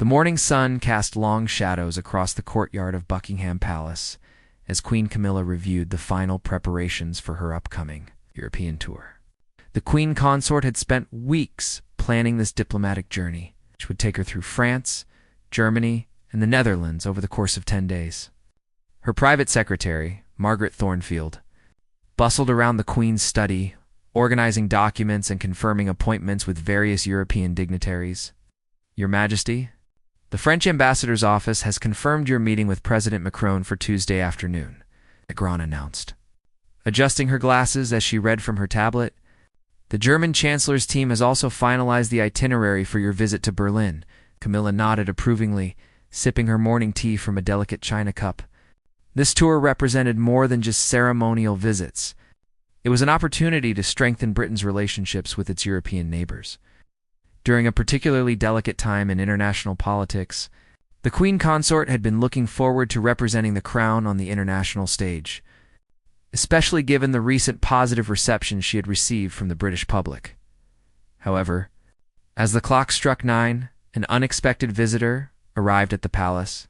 The morning sun cast long shadows across the courtyard of Buckingham Palace as Queen Camilla reviewed the final preparations for her upcoming European tour. The Queen Consort had spent weeks planning this diplomatic journey, which would take her through France, Germany, and the Netherlands over the course of 10 days. Her private secretary, Margaret Thornfield, bustled around the Queen's study, organizing documents and confirming appointments with various European dignitaries. Your Majesty, the French ambassador's office has confirmed your meeting with President Macron for Tuesday afternoon, Legrand announced. Adjusting her glasses as she read from her tablet, the German Chancellor's team has also finalized the itinerary for your visit to Berlin. Camilla nodded approvingly, sipping her morning tea from a delicate china cup. This tour represented more than just ceremonial visits. It was an opportunity to strengthen Britain's relationships with its European neighbors. During a particularly delicate time in international politics, the Queen Consort had been looking forward to representing the crown on the international stage, especially given the recent positive reception she had received from the British public. However, as the clock struck 9, an unexpected visitor arrived at the palace.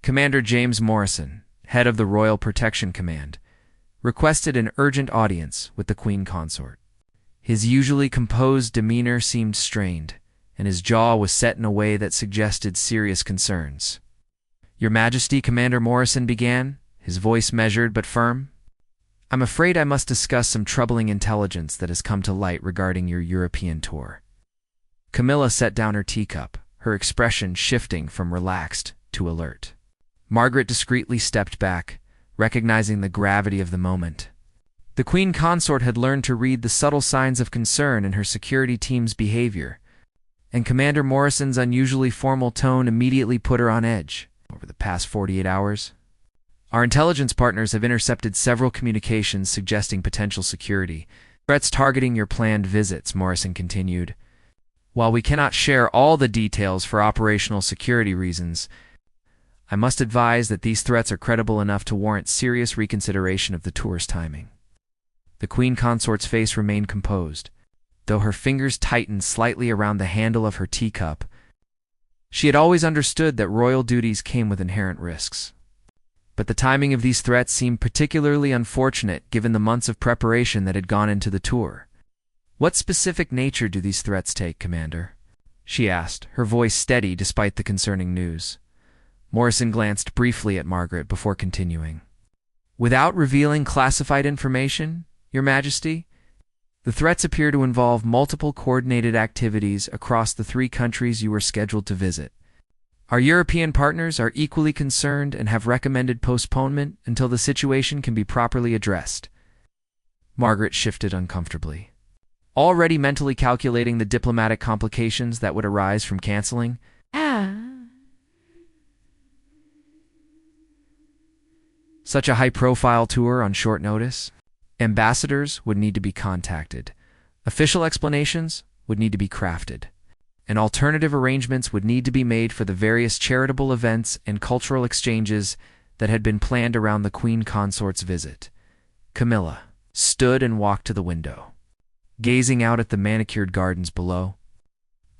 Commander James Morrison, head of the Royal Protection Command, requested an urgent audience with the Queen Consort. His usually composed demeanor seemed strained, and his jaw was set in a way that suggested serious concerns. Your Majesty, Commander Morrison began, his voice measured but firm. I'm afraid I must discuss some troubling intelligence that has come to light regarding your European tour. Camilla set down her teacup, her expression shifting from relaxed to alert. Margaret discreetly stepped back, recognizing the gravity of the moment. The Queen Consort had learned to read the subtle signs of concern in her security team's behavior, and Commander Morrison's unusually formal tone immediately put her on edge. Over the past 48 hours, our intelligence partners have intercepted several communications suggesting potential security threats targeting your planned visits, Morrison continued. While we cannot share all the details for operational security reasons, I must advise that these threats are credible enough to warrant serious reconsideration of the tour's timing. The Queen Consort's face remained composed, though her fingers tightened slightly around the handle of her teacup. She had always understood that royal duties came with inherent risks. But the timing of these threats seemed particularly unfortunate given the months of preparation that had gone into the tour. What specific nature do these threats take, Commander? She asked, her voice steady despite the concerning news. Morrison glanced briefly at Margaret before continuing. Without revealing classified information, Your Majesty, the threats appear to involve multiple coordinated activities across the 3 countries you were scheduled to visit. Our European partners are equally concerned and have recommended postponement until the situation can be properly addressed. Margaret shifted uncomfortably. Already mentally calculating the diplomatic complications that would arise from canceling. Such a high-profile tour on short notice. Ambassadors would need to be contacted. Official explanations would need to be crafted. And alternative arrangements would need to be made for the various charitable events and cultural exchanges that had been planned around the Queen Consort's visit. Camilla stood and walked to the window, gazing out at the manicured gardens below.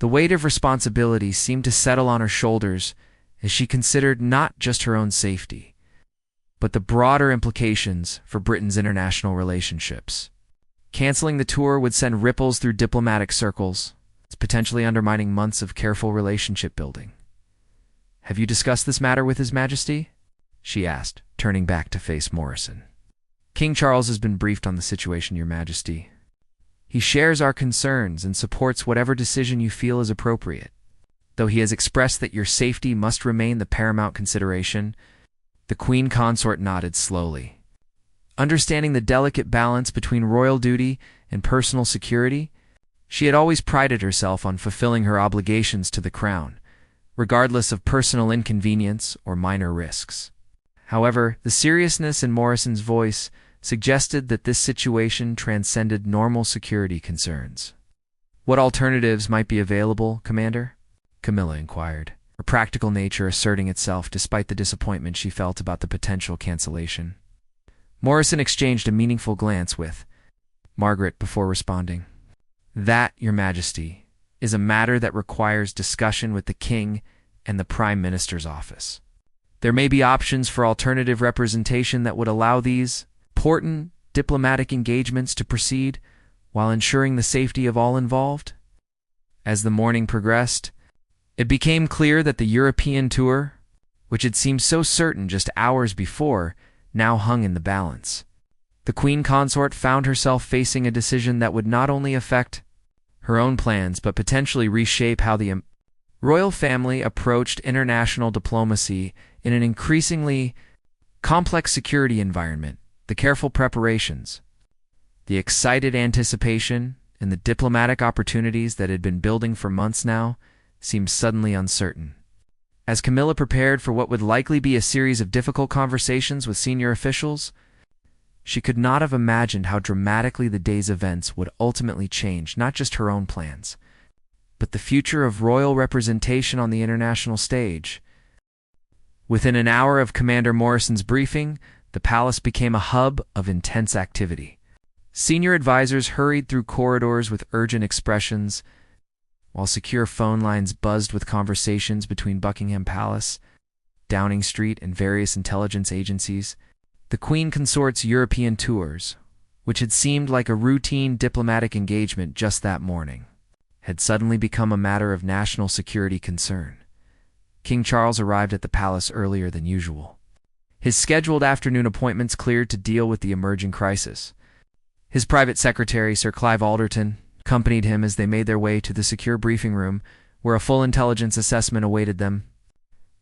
The weight of responsibility seemed to settle on her shoulders as she considered not just her own safety, but the broader implications for Britain's international relationships. Canceling the tour would send ripples through diplomatic circles, potentially undermining months of careful relationship building. Have you discussed this matter with His Majesty? She asked, turning back to face Morrison. King Charles has been briefed on the situation, Your Majesty. He shares our concerns and supports whatever decision you feel is appropriate. Though he has expressed that your safety must remain the paramount consideration, the Queen Consort nodded slowly. Understanding the delicate balance between royal duty and personal security, she had always prided herself on fulfilling her obligations to the crown, regardless of personal inconvenience or minor risks. However, the seriousness in Morrison's voice suggested that this situation transcended normal security concerns. What alternatives might be available, Commander? Camilla inquired, her practical nature asserting itself despite the disappointment she felt about the potential cancellation. Morrison exchanged a meaningful glance with Margaret before responding. That, Your Majesty, is a matter that requires discussion with the King and the Prime Minister's office. There may be options for alternative representation that would allow these important diplomatic engagements to proceed while ensuring the safety of all involved. As the morning progressed, it became clear that the European tour, which had seemed so certain just hours before, now hung in the balance. The Queen Consort found herself facing a decision that would not only affect her own plans but potentially reshape how the royal family approached international diplomacy in an increasingly complex security environment. The careful preparations, the excited anticipation, and the diplomatic opportunities that had been building for months now seemed suddenly uncertain. As Camilla prepared for what would likely be a series of difficult conversations with senior officials, she could not have imagined how dramatically the day's events would ultimately change not just her own plans, but the future of royal representation on the international stage. Within an hour of Commander Morrison's briefing, the palace became a hub of intense activity. Senior advisors hurried through corridors with urgent expressions, while secure phone lines buzzed with conversations between Buckingham Palace, Downing Street, and various intelligence agencies. The Queen Consort's European tours, which had seemed like a routine diplomatic engagement just that morning, had suddenly become a matter of national security concern. King Charles arrived at the palace earlier than usual. His scheduled afternoon appointments cleared to deal with the emerging crisis. His private secretary, Sir Clive Alderton, accompanied him as they made their way to the secure briefing room, where a full intelligence assessment awaited them.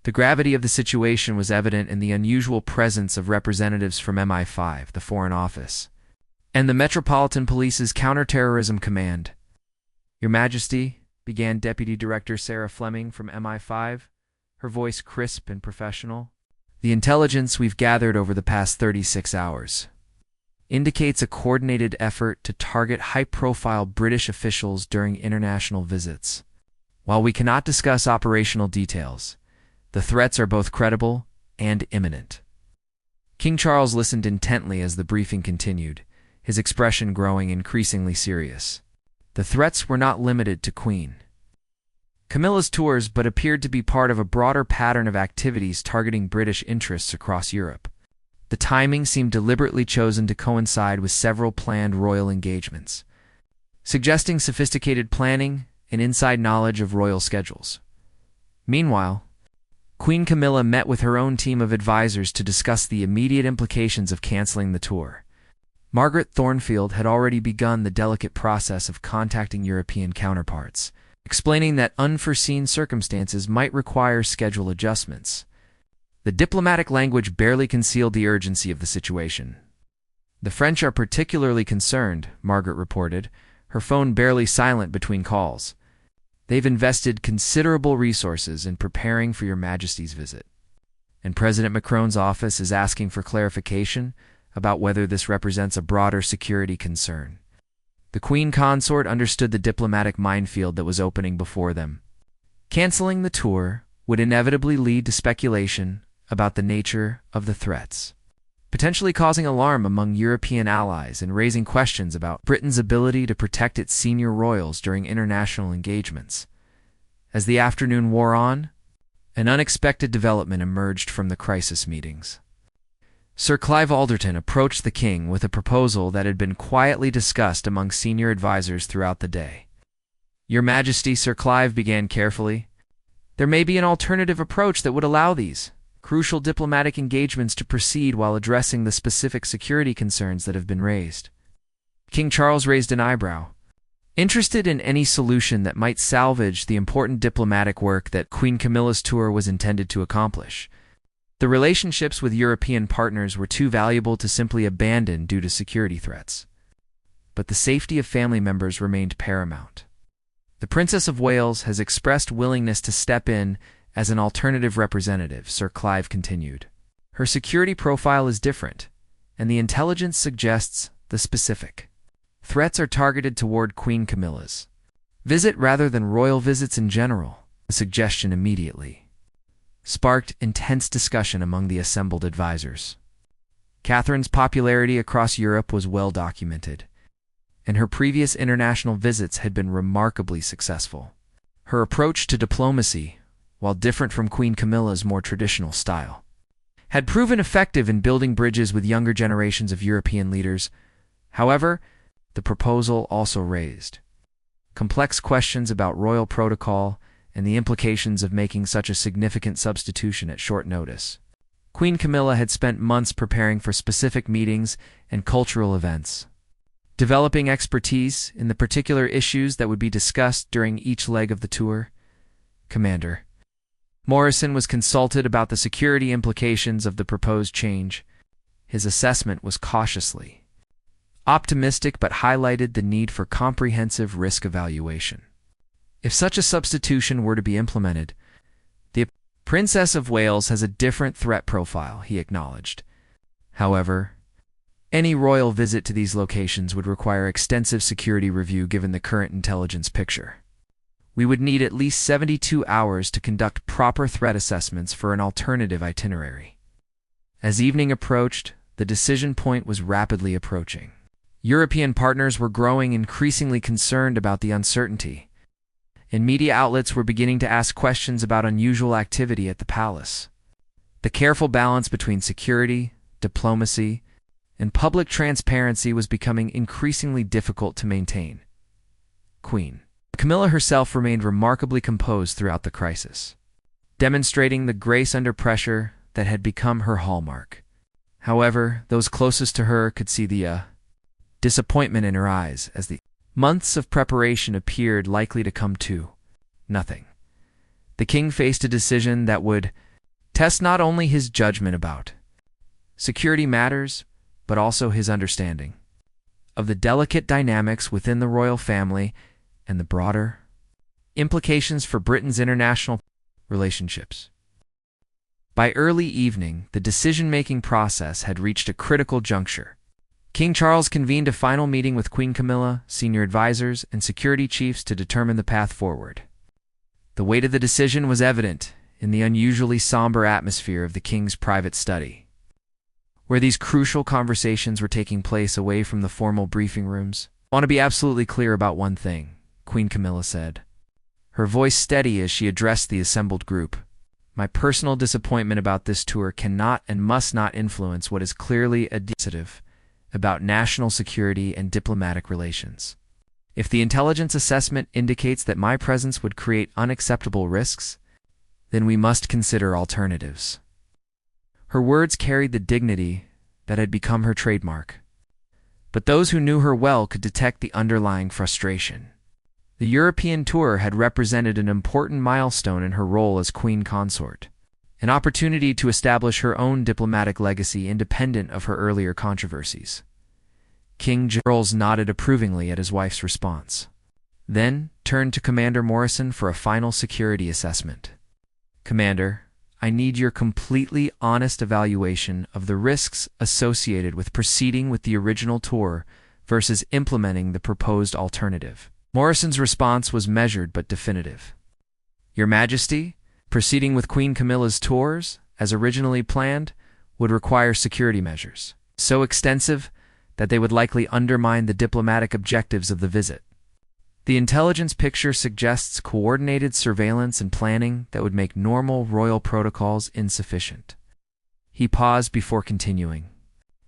The gravity of the situation was evident in the unusual presence of representatives from MI5, the Foreign Office, and the Metropolitan Police's Counterterrorism Command. "Your Majesty," began Deputy Director Sarah Fleming from MI5, her voice crisp and professional, "the intelligence we've gathered over the past 36 hours indicates a coordinated effort to target high-profile British officials during international visits. While we cannot discuss operational details, the threats are both credible and imminent." King Charles listened intently as the briefing continued, his expression growing increasingly serious. The threats were not limited to Queen Camilla's tours but appeared to be part of a broader pattern of activities targeting British interests across Europe. The timing seemed deliberately chosen to coincide with several planned royal engagements, suggesting sophisticated planning and inside knowledge of royal schedules. Meanwhile, Queen Camilla met with her own team of advisors to discuss the immediate implications of canceling the tour. Margaret Thornfield had already begun the delicate process of contacting European counterparts, explaining that unforeseen circumstances might require schedule adjustments. The diplomatic language barely concealed the urgency of the situation. "The French are particularly concerned," Margaret reported, her phone barely silent between calls. "They've invested considerable resources in preparing for Your Majesty's visit, and President Macron's office is asking for clarification about whether this represents a broader security concern." The Queen Consort understood the diplomatic minefield that was opening before them. Canceling the tour would inevitably lead to speculation about the nature of the threats, potentially causing alarm among European allies and raising questions about Britain's ability to protect its senior royals during international engagements. As the afternoon wore on, an unexpected development emerged from the crisis meetings. Sir Clive Alderton approached the king with a proposal that had been quietly discussed among senior advisors throughout the day. "Your Majesty," Sir Clive began carefully, "there may be an alternative approach that would allow these crucial diplomatic engagements to proceed while addressing the specific security concerns that have been raised." King Charles raised an eyebrow, interested in any solution that might salvage the important diplomatic work that Queen Camilla's tour was intended to accomplish. The relationships with European partners were too valuable to simply abandon due to security threats. But the safety of family members remained paramount. "The Princess of Wales has expressed willingness to step in as an alternative representative," Sir Clive continued. "Her security profile is different, and the intelligence suggests the specific threats are targeted toward Queen Camilla's visit rather than royal visits in general." The suggestion immediately sparked intense discussion among the assembled advisors. Catherine's popularity across Europe was well documented, and her previous international visits had been remarkably successful. Her approach to diplomacy while different from Queen Camilla's more traditional style, had proven effective in building bridges with younger generations of European leaders. However, the proposal also raised complex questions about royal protocol and the implications of making such a significant substitution at short notice. Queen Camilla had spent months preparing for specific meetings and cultural events, developing expertise in the particular issues that would be discussed during each leg of the tour. Commander Morrison was consulted about the security implications of the proposed change. His assessment was cautiously optimistic but highlighted the need for comprehensive risk evaluation. If such a substitution were to be implemented, the Princess of Wales has a different threat profile, he acknowledged. However, any royal visit to these locations would require extensive security review given the current intelligence picture. We would need at least 72 hours to conduct proper threat assessments for an alternative itinerary. As evening approached, the decision point was rapidly approaching. European partners were growing increasingly concerned about the uncertainty, and media outlets were beginning to ask questions about unusual activity at the palace. The careful balance between security, diplomacy, and public transparency was becoming increasingly difficult to maintain. Queen Camilla herself remained remarkably composed throughout the crisis, demonstrating the grace under pressure that had become her hallmark. However, those closest to her could see the disappointment in her eyes as the months of preparation appeared likely to come to nothing. The king faced a decision that would test not only his judgment about security matters, but also his understanding of the delicate dynamics within the royal family and the broader implications for Britain's international relationships. By early evening, the decision-making process had reached a critical juncture. King Charles convened a final meeting with Queen Camilla, senior advisors, and security chiefs to determine the path forward. The weight of the decision was evident in the unusually somber atmosphere of the king's private study, where these crucial conversations were taking place away from the formal briefing rooms. "I want to be absolutely clear about one thing," Queen Camilla said, her voice steady as she addressed the assembled group. "My personal disappointment about this tour cannot and must not influence what is clearly a decision about national security and diplomatic relations. If the intelligence assessment indicates that my presence would create unacceptable risks, then we must consider alternatives." Her words carried the dignity that had become her trademark, but those who knew her well could detect the underlying frustration. The European tour had represented an important milestone in her role as queen consort, an opportunity to establish her own diplomatic legacy independent of her earlier controversies. King Charles nodded approvingly at his wife's response, then turned to Commander Morrison for a final security assessment. "Commander, I need your completely honest evaluation of the risks associated with proceeding with the original tour versus implementing the proposed alternative." Morrison's response was measured but definitive. "Your Majesty, proceeding with Queen Camilla's tours, as originally planned, would require security measures so extensive that they would likely undermine the diplomatic objectives of the visit. The intelligence picture suggests coordinated surveillance and planning that would make normal royal protocols insufficient." He paused before continuing.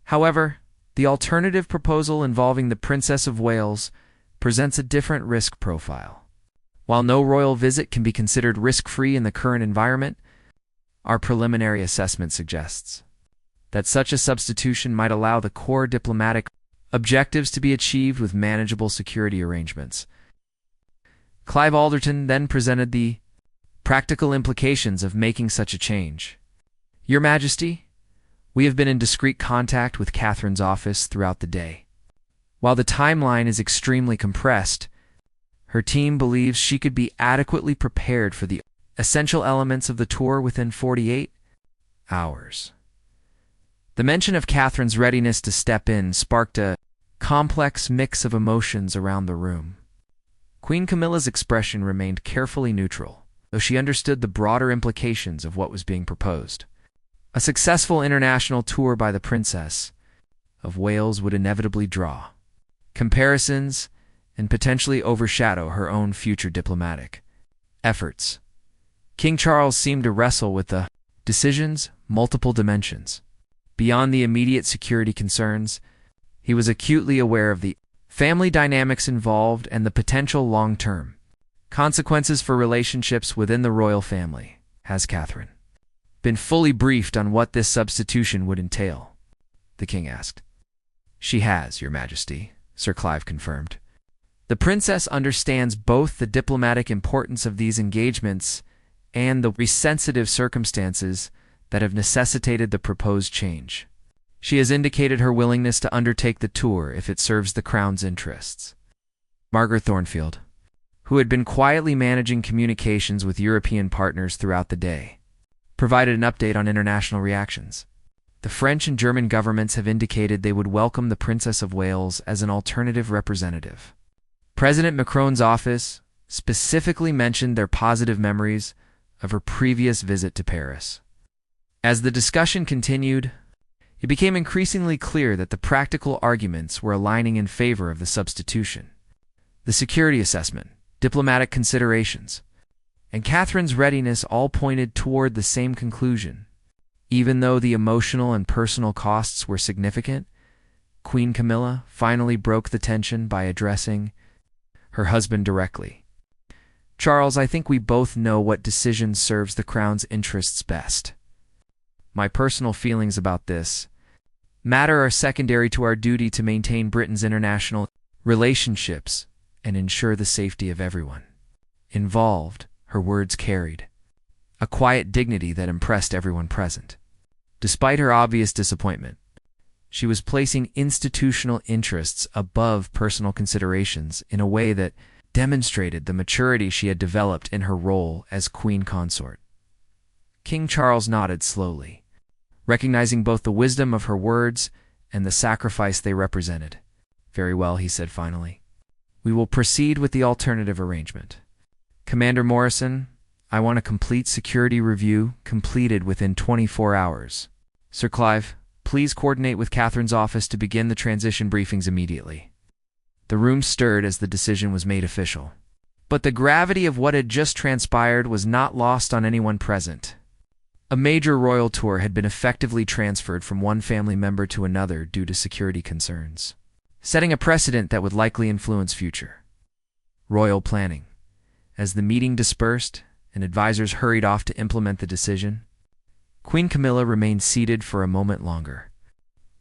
"However, the alternative proposal involving the Princess of Wales presents a different risk profile. While no royal visit can be considered risk-free in the current environment, our preliminary assessment suggests that such a substitution might allow the core diplomatic objectives to be achieved with manageable security arrangements." Clive Alderton then presented the practical implications of making such a change. "Your Majesty, we have been in discreet contact with Catherine's office throughout the day. While the timeline is extremely compressed, her team believes she could be adequately prepared for the essential elements of the tour within 48 hours. The mention of Catherine's readiness to step in sparked a complex mix of emotions around the room. Queen Camilla's expression remained carefully neutral, though she understood the broader implications of what was being proposed. A successful international tour by the Princess of Wales would inevitably draw comparisons and potentially overshadow her own future diplomatic efforts. King Charles seemed to wrestle with the decision's multiple dimensions. Beyond the immediate security concerns, he was acutely aware of the family dynamics involved and the potential long-term consequences for relationships within the royal family. Has Catherine been fully briefed on what this substitution would entail? The king asked. She has, Your Majesty, Sir Clive confirmed. The princess understands both the diplomatic importance of these engagements and the sensitive circumstances that have necessitated the proposed change. She has indicated her willingness to undertake the tour if it serves the Crown's interests. Margaret Thornfield, who had been quietly managing communications with European partners throughout the day, provided an update on international reactions. The French and German governments have indicated they would welcome the Princess of Wales as an alternative representative. President Macron's office specifically mentioned their positive memories of her previous visit to Paris. As the discussion continued, it became increasingly clear that the practical arguments were aligning in favor of the substitution. The security assessment, diplomatic considerations, and Catherine's readiness all pointed toward the same conclusion. Even though the emotional and personal costs were significant, Queen Camilla finally broke the tension by addressing her husband directly. Charles, I think we both know what decision serves the Crown's interests best. My personal feelings about this matter are secondary to our duty to maintain Britain's international relationships and ensure the safety of everyone involved. Her words carried a quiet dignity that impressed everyone present. Despite her obvious disappointment, she was placing institutional interests above personal considerations in a way that demonstrated the maturity she had developed in her role as queen consort. King Charles nodded slowly, recognizing both the wisdom of her words and the sacrifice they represented. Very well, he said finally. We will proceed with the alternative arrangement. Commander Morrison, I want a complete security review completed within 24 hours. Sir Clive, please coordinate with Catherine's office to begin the transition briefings immediately. The room stirred as the decision was made official. But the gravity of what had just transpired was not lost on anyone present. A major royal tour had been effectively transferred from one family member to another due to security concerns, setting a precedent that would likely influence future royal planning. As the meeting dispersed and advisors hurried off to implement the decision, Queen Camilla remained seated for a moment longer,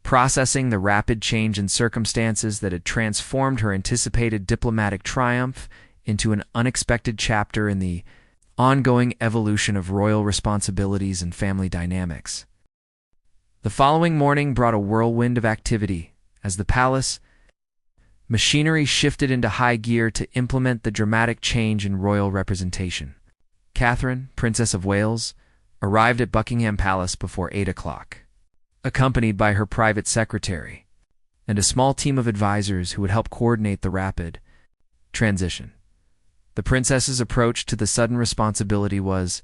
processing the rapid change in circumstances that had transformed her anticipated diplomatic triumph into an unexpected chapter in the ongoing evolution of royal responsibilities and family dynamics. The following morning brought a whirlwind of activity as the palace machinery shifted into high gear to implement the dramatic change in royal representation. Catherine, Princess of Wales, arrived at Buckingham Palace before 8 o'clock, accompanied by her private secretary and a small team of advisors who would help coordinate the rapid transition. The princess's approach to the sudden responsibility was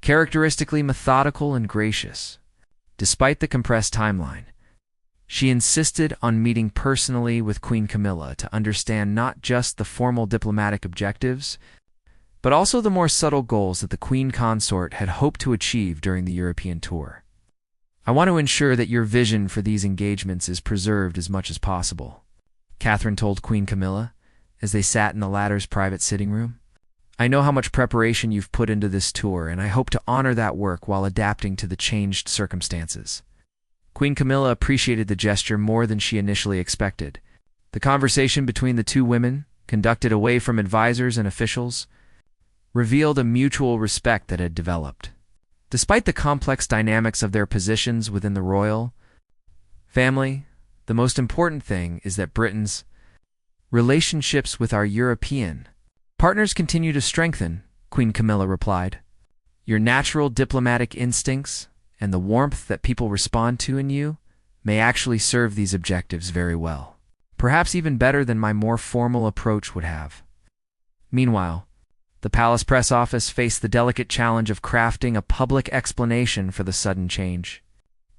characteristically methodical and gracious. Despite the compressed timeline, she insisted on meeting personally with Queen Camilla to understand not just the formal diplomatic objectives, but also the more subtle goals that the queen consort had hoped to achieve during the European tour. I want to ensure that your vision for these engagements is preserved as much as possible, Catherine told Queen Camilla as they sat in the latter's private sitting room. I know how much preparation you've put into this tour, and I hope to honor that work while adapting to the changed circumstances. Queen Camilla appreciated the gesture more than she initially expected. The conversation between the two women, conducted away from advisors and officials, revealed a mutual respect that had developed. Despite the complex dynamics of their positions within the royal family, the most important thing is that Britain's relationships with our European partners continue to strengthen, Queen Camilla replied. Your natural diplomatic instincts and the warmth that people respond to in you may actually serve these objectives very well, perhaps even better than my more formal approach would have. Meanwhile, the palace press office faced the delicate challenge of crafting a public explanation for the sudden change.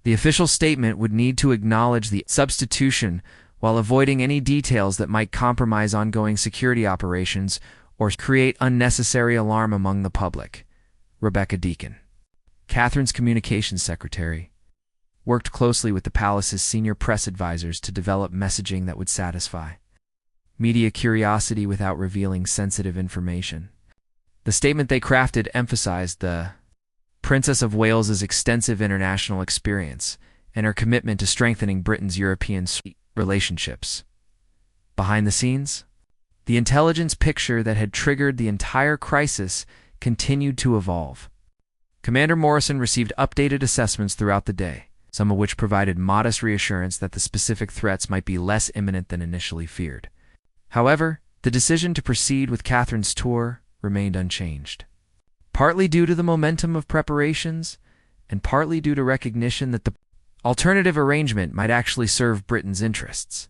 The official statement would need to acknowledge the substitution while avoiding any details that might compromise ongoing security operations or create unnecessary alarm among the public, Rebecca Deacon, Catherine's communications secretary, worked closely with the palace's senior press advisors to develop messaging that would satisfy media curiosity without revealing sensitive information. The statement they crafted emphasized the Princess of Wales's extensive international experience and her commitment to strengthening Britain's European relationships. Behind the scenes, the intelligence picture that had triggered the entire crisis continued to evolve. Commander Morrison received updated assessments throughout the day, some of which provided modest reassurance that the specific threats might be less imminent than initially feared. However, the decision to proceed with Catherine's tour remained unchanged, partly due to the momentum of preparations and partly due to recognition that the alternative arrangement might actually serve Britain's interests.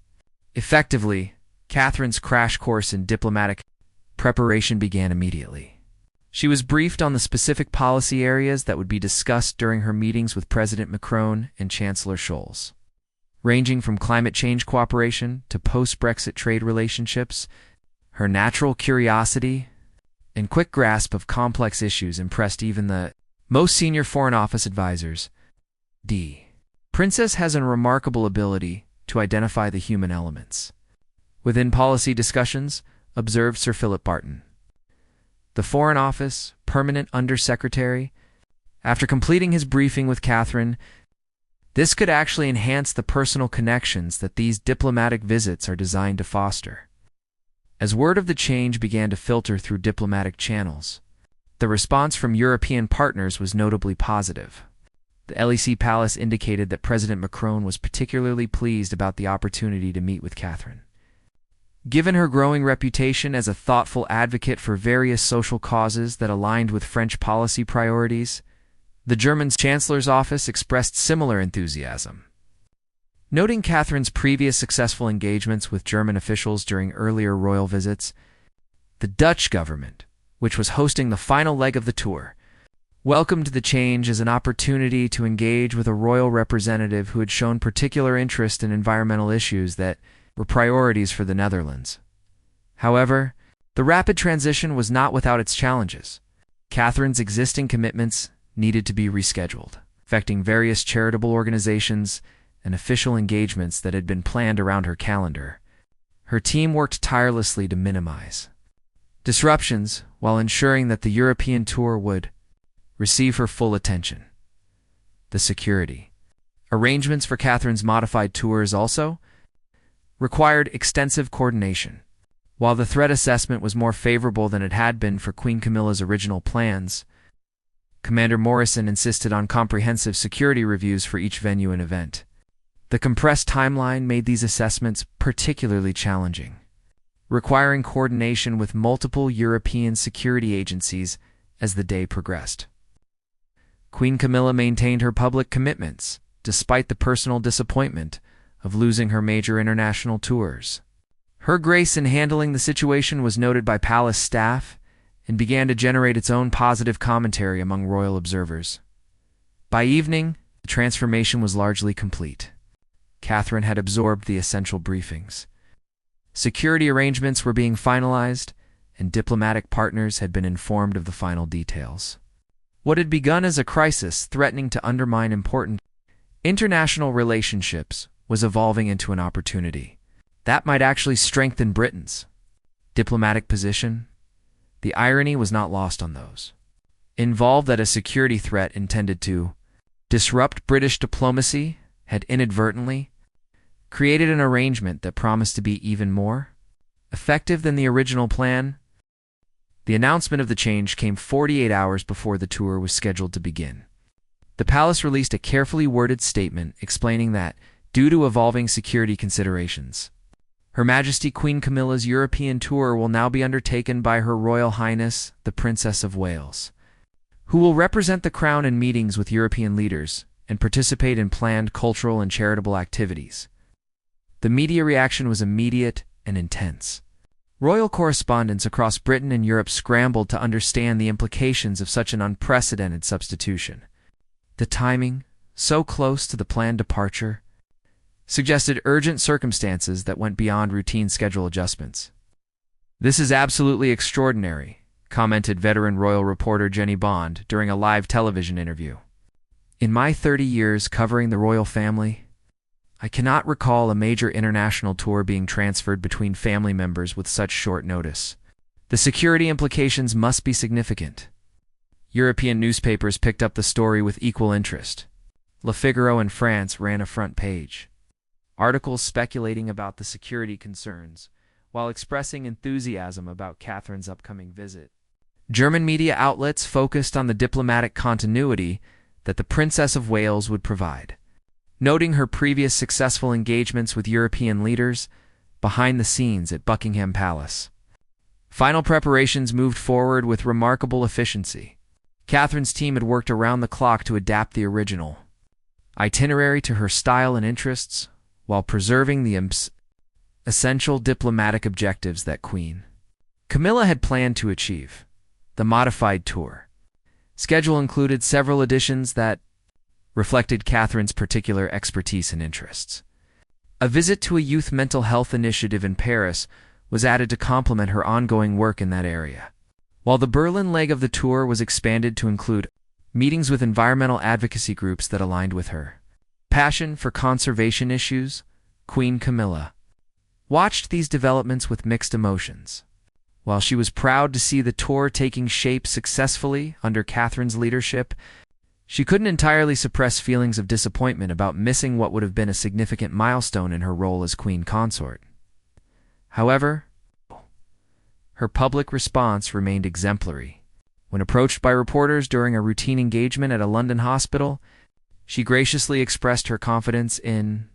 Effectively, Catherine's crash course in diplomatic preparation began immediately. She was briefed on the specific policy areas that would be discussed during her meetings with President Macron and Chancellor Scholz, ranging from climate change cooperation to post-Brexit trade relationships. Her natural curiosity and quick grasp of complex issues impressed even the most senior Foreign Office advisors. The Princess has a remarkable ability to identify the human elements within policy discussions, observed Sir Philip Barton, the Foreign Office Permanent Undersecretary. After completing his briefing with Catherine, this could actually enhance the personal connections that these diplomatic visits are designed to foster. As word of the change began to filter through diplomatic channels, the response from European partners was notably positive. The LEC Palace indicated that President Macron was particularly pleased about the opportunity to meet with Catherine. Given her growing reputation as a thoughtful advocate for various social causes that aligned with French policy priorities, the German Chancellor's office expressed similar enthusiasm. Noting Catherine's previous successful engagements with German officials during earlier royal visits, the Dutch government, which was hosting the final leg of the tour, welcomed the change as an opportunity to engage with a royal representative who had shown particular interest in environmental issues that were priorities for the Netherlands. However, the rapid transition was not without its challenges. Catherine's existing commitments needed to be rescheduled, affecting various charitable organizations and official engagements that had been planned around her calendar. Her team worked tirelessly to minimize disruptions while ensuring that the European tour would receive her full attention. The security arrangements for Catherine's modified tours also required extensive coordination. While the threat assessment was more favorable than it had been for Queen Camilla's original plans, Commander Morrison insisted on comprehensive security reviews for each venue and event. The compressed timeline made these assessments particularly challenging, requiring coordination with multiple European security agencies as the day progressed. Queen Camilla maintained her public commitments, despite the personal disappointment of losing her major international tours. Her grace in handling the situation was noted by palace staff and began to generate its own positive commentary among royal observers. By evening, the transformation was largely complete. Catherine had absorbed the essential briefings. Security arrangements were being finalized, and diplomatic partners had been informed of the final details. What had begun as a crisis threatening to undermine important international relationships was evolving into an opportunity that might actually strengthen Britain's diplomatic position. The irony was not lost on those involved that a security threat intended to disrupt British diplomacy had inadvertently created an arrangement that promised to be even more effective than the original plan. The announcement of the change came 48 hours before the tour was scheduled to begin. The palace released a carefully worded statement explaining that, due to evolving security considerations, Her Majesty Queen Camilla's European tour will now be undertaken by Her Royal Highness, the Princess of Wales, who will represent the Crown in meetings with European leaders and participate in planned cultural and charitable activities. The media reaction was immediate and intense. Royal correspondents across Britain and Europe scrambled to understand the implications of such an unprecedented substitution. The timing, so close to the planned departure, suggested urgent circumstances that went beyond routine schedule adjustments. "This is absolutely extraordinary," commented veteran royal reporter Jenny Bond during a live television interview. In my 30 years covering the royal family, I cannot recall a major international tour being transferred between family members with such short notice. The security implications must be significant. European newspapers picked up the story with equal interest. Le Figaro in France ran a front page. Articles speculating about the security concerns, while expressing enthusiasm about Catherine's upcoming visit. German media outlets focused on the diplomatic continuity that the Princess of Wales would provide, noting her previous successful engagements with European leaders behind the scenes at Buckingham Palace. Final preparations moved forward with remarkable efficiency. Catherine's team had worked around the clock to adapt the original itinerary to her style and interests, while preserving the essential diplomatic objectives that Queen Camilla had planned to achieve. The modified tour schedule included several additions that reflected Catherine's particular expertise and interests. A visit to a youth mental health initiative in Paris was added to complement her ongoing work in that area, while the Berlin leg of the tour was expanded to include meetings with environmental advocacy groups that aligned with her passion for conservation issues. Queen Camilla watched these developments with mixed emotions. While she was proud to see the tour taking shape successfully under Catherine's leadership, she couldn't entirely suppress feelings of disappointment about missing what would have been a significant milestone in her role as Queen Consort. However, her public response remained exemplary. When approached by reporters during a routine engagement at a London hospital, she graciously expressed her confidence in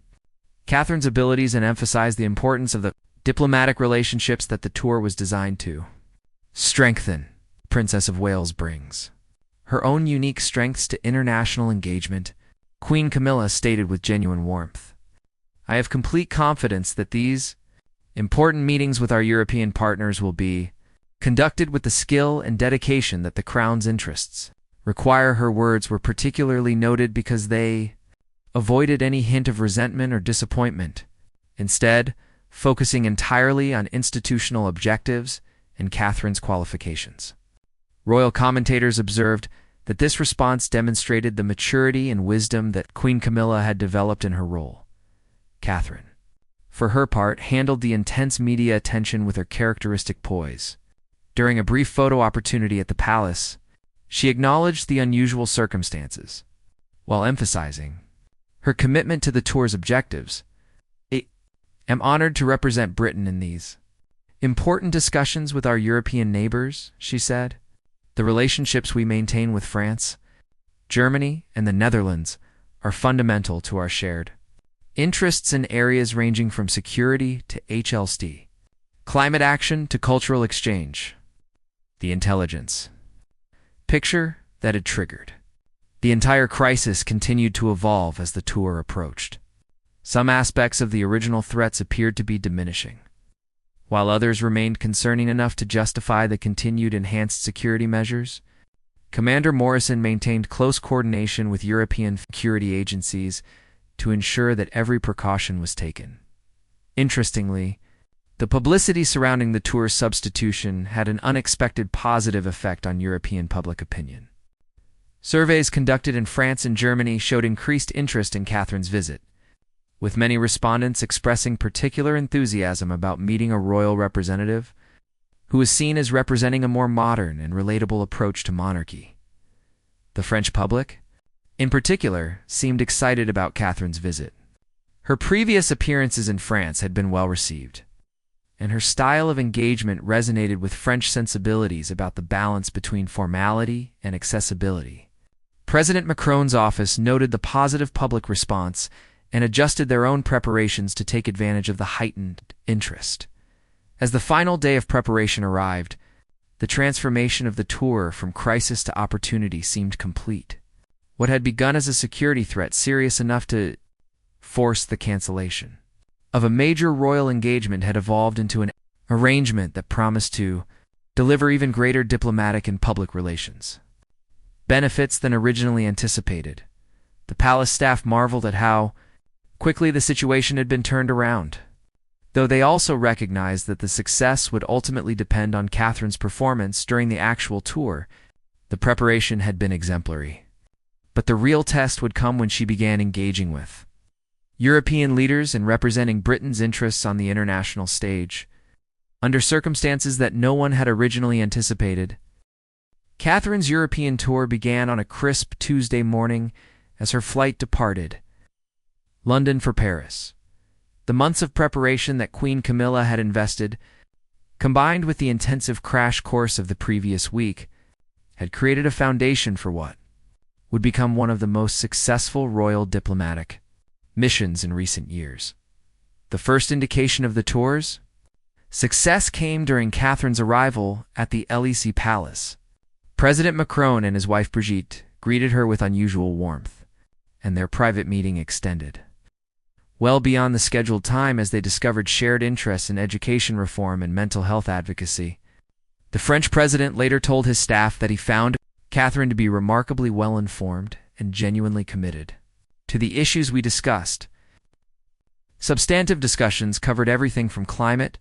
Catherine's abilities and emphasized the importance of the diplomatic relationships that the tour was designed to strengthen. Princess of Wales brings her own unique strengths to international engagement, Queen Camilla stated with genuine warmth. I have complete confidence that these important meetings with our European partners will be conducted with the skill and dedication that the Crown's interests require. Her words were particularly noted because they avoided any hint of resentment or disappointment, instead focusing entirely on institutional objectives and Catherine's qualifications. Royal commentators observed that this response demonstrated the maturity and wisdom that Queen Camilla had developed in her role. Catherine, for her part, handled the intense media attention with her characteristic poise. During a brief photo opportunity at the palace, she acknowledged the unusual circumstances, while emphasizing her commitment to the tour's objectives. I am honored to represent Britain in these important discussions with our European neighbors, she said. The relationships we maintain with France, Germany, and the Netherlands are fundamental to our shared interests in areas ranging from security to HLST, climate action to cultural exchange. The intelligence picture that had triggered the entire crisis continued to evolve as the tour approached. Some aspects of the original threats appeared to be diminishing, while others remained concerning enough to justify the continued enhanced security measures. Commander Morrison maintained close coordination with European security agencies to ensure that every precaution was taken. Interestingly, the publicity surrounding the tour's substitution had an unexpected positive effect on European public opinion. Surveys conducted in France and Germany showed increased interest in Catherine's visit, with many respondents expressing particular enthusiasm about meeting a royal representative who was seen as representing a more modern and relatable approach to monarchy. The French public, in particular, seemed excited about Catherine's visit. Her previous appearances in France had been well received, and her style of engagement resonated with French sensibilities about the balance between formality and accessibility. President Macron's office noted the positive public response and adjusted their own preparations to take advantage of the heightened interest. As the final day of preparation arrived, the transformation of the tour from crisis to opportunity seemed complete. What had begun as a security threat serious enough to force the cancellation of a major royal engagement had evolved into an arrangement that promised to deliver even greater diplomatic and public relations benefits than originally anticipated. The palace staff marveled at how quickly the situation had been turned around. though they also recognized that the success would ultimately depend on Catherine's performance during the actual tour. The preparation had been exemplary. But the real test would come when she began engaging with European leaders and representing Britain's interests on the international stage, under circumstances that no one had originally anticipated. Catherine's European tour began on a crisp Tuesday morning as her flight departed London for Paris. The months of preparation that Queen Camilla had invested, combined with the intensive crash course of the previous week, had created a foundation for what would become one of the most successful royal diplomatic missions in recent years. The first indication of the tour's success came during Catherine's arrival at the Élysée Palace. President Macron and his wife Brigitte greeted her with unusual warmth, and their private meeting extended well beyond the scheduled time as they discovered shared interests in education reform and mental health advocacy. The French president later told his staff that he found Catherine to be remarkably well-informed and genuinely committed to the issues we discussed. Substantive discussions covered everything from climate,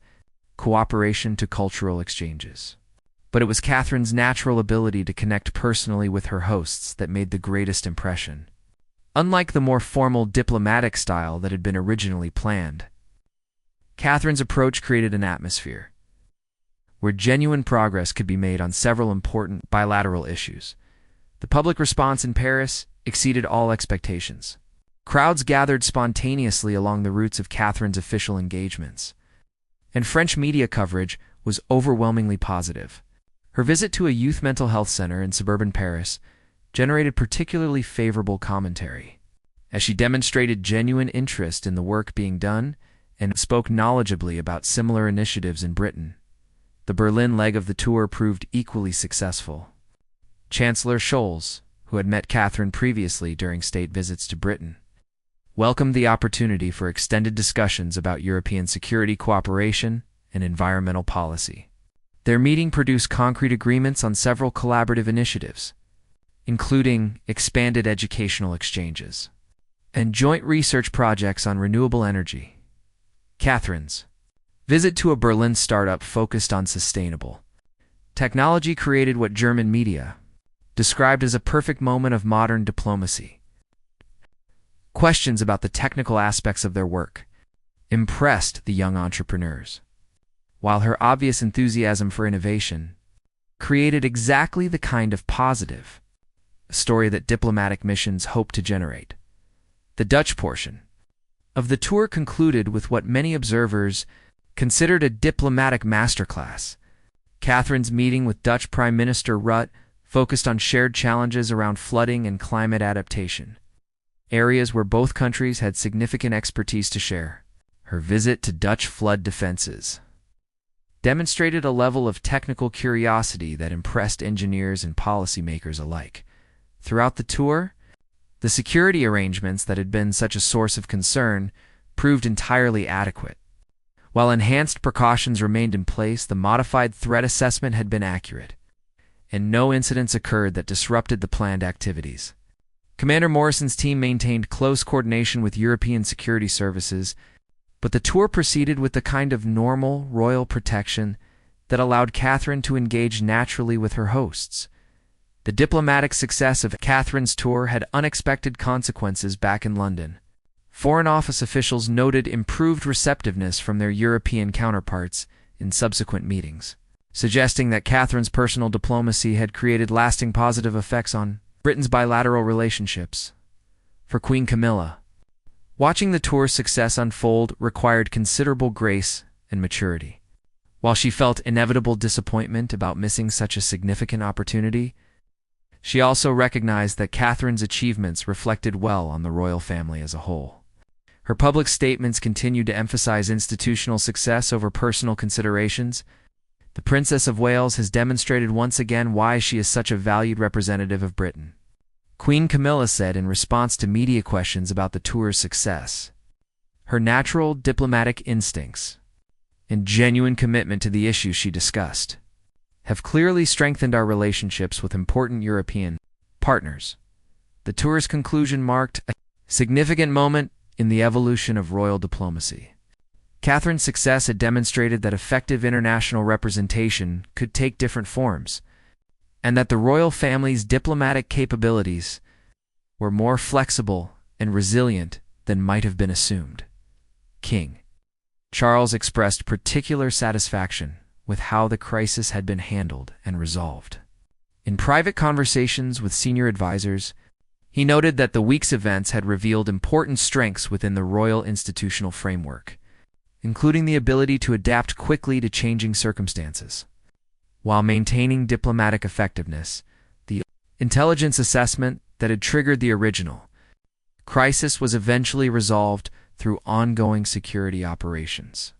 cooperation to cultural exchanges. But it was Catherine's natural ability to connect personally with her hosts that made the greatest impression. Unlike the more formal diplomatic style that had been originally planned, Catherine's approach created an atmosphere where genuine progress could be made on several important bilateral issues. The public response in Paris exceeded all expectations. Crowds gathered spontaneously along the routes of Catherine's official engagements, and French media coverage was overwhelmingly positive. Her visit to a youth mental health center in suburban Paris generated particularly favorable commentary, as she demonstrated genuine interest in the work being done and spoke knowledgeably about similar initiatives in Britain. The Berlin leg of the tour proved equally successful. Chancellor Scholz, who had met Catherine previously during state visits to Britain, welcomed the opportunity for extended discussions about European security cooperation and environmental policy. Their meeting produced concrete agreements on several collaborative initiatives, including expanded educational exchanges and joint research projects on renewable energy. Catherine's visit to a Berlin startup focused on sustainable technology created what German media described as a perfect moment of modern diplomacy. Questions about the technical aspects of their work impressed the young entrepreneurs, while her obvious enthusiasm for innovation created exactly the kind of positive story that diplomatic missions hope to generate. The Dutch portion of the tour concluded with what many observers considered a diplomatic masterclass. Catherine's meeting with Dutch Prime Minister Rutte focused on shared challenges around flooding and climate adaptation, areas where both countries had significant expertise to share. Her visit to Dutch flood defenses demonstrated a level of technical curiosity that impressed engineers and policymakers alike. Throughout the tour, the security arrangements that had been such a source of concern proved entirely adequate. While enhanced precautions remained in place, the modified threat assessment had been accurate, and no incidents occurred that disrupted the planned activities. Commander Morrison's team maintained close coordination with European security services, but the tour proceeded with the kind of normal royal protection that allowed Catherine to engage naturally with her hosts. The diplomatic success of Catherine's tour had unexpected consequences back in London. Foreign Office officials noted improved receptiveness from their European counterparts in subsequent meetings, suggesting that Catherine's personal diplomacy had created lasting positive effects on Britain's bilateral relationships. For Queen Camilla, watching the tour's success unfold required considerable grace and maturity. While she felt inevitable disappointment about missing such a significant opportunity, she also recognized that Catherine's achievements reflected well on the royal family as a whole. Her public statements continued to emphasize institutional success over personal considerations. The Princess of Wales has demonstrated once again why she is such a valued representative of Britain, Queen Camilla said in response to media questions about the tour's success. Her natural diplomatic instincts and genuine commitment to the issues she discussed have clearly strengthened our relationships with important European partners. The tour's conclusion marked a significant moment in the evolution of royal diplomacy. Catherine's success had demonstrated that effective international representation could take different forms, and that the royal family's diplomatic capabilities were more flexible and resilient than might have been assumed. King Charles expressed particular satisfaction with how the crisis had been handled and resolved. In private conversations with senior advisors, he noted that the week's events had revealed important strengths within the royal institutional framework, including the ability to adapt quickly to changing circumstances. While maintaining diplomatic effectiveness, the intelligence assessment that had triggered the original crisis was eventually resolved through ongoing security operations.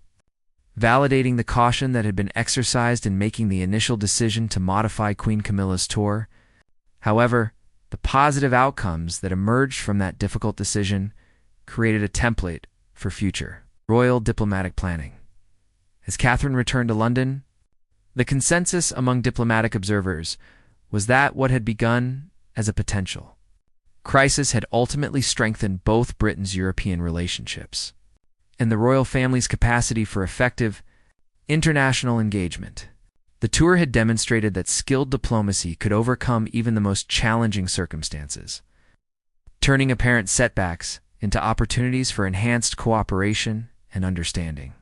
Validating the caution that had been exercised in making the initial decision to modify Queen Camilla's tour, however, the positive outcomes that emerged from that difficult decision created a template for future royal diplomatic planning. As Catherine returned to London, the consensus among diplomatic observers was that what had begun as a potential crisis had ultimately strengthened both Britain's European relationships and the royal family's capacity for effective international engagement. The tour had demonstrated that skilled diplomacy could overcome even the most challenging circumstances, turning apparent setbacks into opportunities for enhanced cooperation and understanding.